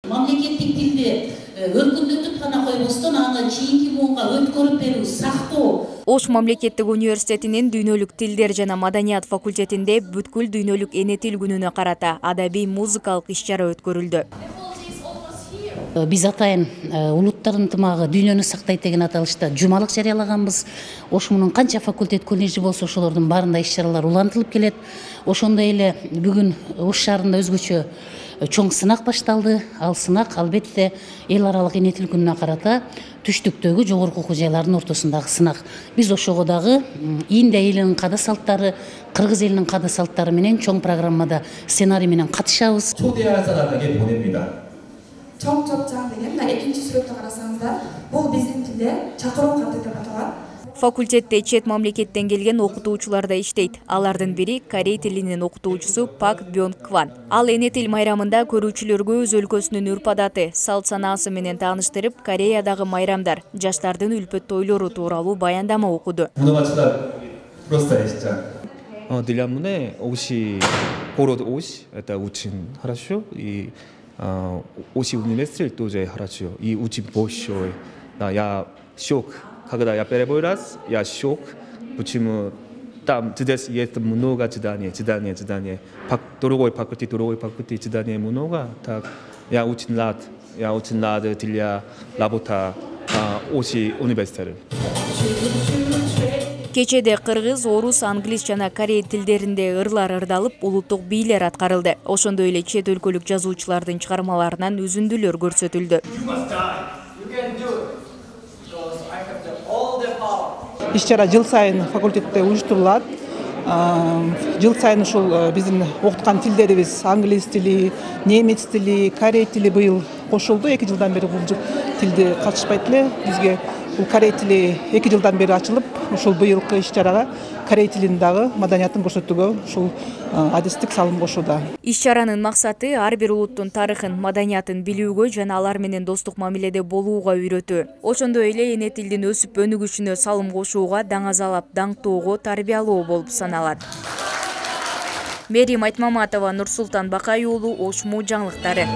Мамлекеттик тилди өркүндөтүп гана койбостон аны кийинки буунга өткөрүп берүү, сактоо. Ош мамлекеттик университетинин дүйнөлүк тилдер жана маданият факультетинде бүткүл дүйнөлүк эне тил күнүнө карата адабий музыкалык иш-чара өткөрүлдү. Биз атайын улуттар ынтымагы дүйнөнү сактайт деген аталышта жумалык жарыялаганбыз. Ошмунун канча факультет колледжи болсо ошолордун баарында иш-чаралар улантылып келет. Ошондой эле бүгүн Ош шаарында өзгөчө чоң сынак башталды. Ал сынак албетте эл аралык эне тил күнүнө карата түштүктөгү жогорку окуу жайлардын ортосундагы сынак. Биз ошого дагы Индия элинин када салттары, Кыргыз элинин када салттары менен чоң программада сценарий менен катышабыз. 초대할 사람에게 보냅니다. 청첩장 деген мына экинчи сүрөттө карасаңыздар, бул биздин тилде чакыруу каты деп аталат. Факультетте чет мамлекеттен келген окутуучулар да иштейт. Алардын бири корей тилинин окутуучусу Пак Бёнг Кван. Ал эне тил майрамында көрүүчүлөргө өз өлкөсүнүн үрп-адаты, салт-санаасы менен тааныштырып, Кореядагы майрамдар, жаштардын үлпөт тойлору тууралуу баяндама окуду. Для меня город Ош это очень хорошо, и Ош университет тоже хорошо, и очень большой. Я шок. Когда я первый раз, я шок, почему там здесь есть много зданий, другой факультет зданий много. Так я очень рад для работы Ош университета. Кечеде кыргыз, орус, англис жана корей тилдеринде ырлар ырдалып, улуттук бийлер аткарылды. Ошондой эле чет өлкөлүк жазуучулардын чыгармаларынан үзүндүлөр көрсөтүлдү. Иш-чара жыл сайын факультетте уюштурулат. Жыл сайын ушул биздин окуткан тилдерибиз англис тили, немец тили, корей тили быйыл кошулду. 2 жылдан бери бул тилди катышпайт эле. Бизге бул корей тили 2 жылдан бери ачылып, ушул быйылкы иш-чарага корей тилин дагы маданиятын көрсөтүүгө ушул адистик салым кошууда. Иш-чаранын максаты ар бир улуттун тарыхын, маданиятын билүүгө жана алар менен достук мамиледе болууга үйрөтүү. Ошондой эле эне тилдин өсүп өнүгүшүнө салым кошууга, даңазалап, даңктоого, тарбиялоо болуп саналат. Мерим Айтмаматова, Нурсултан Бакай уулу, Ош жаңылыктары.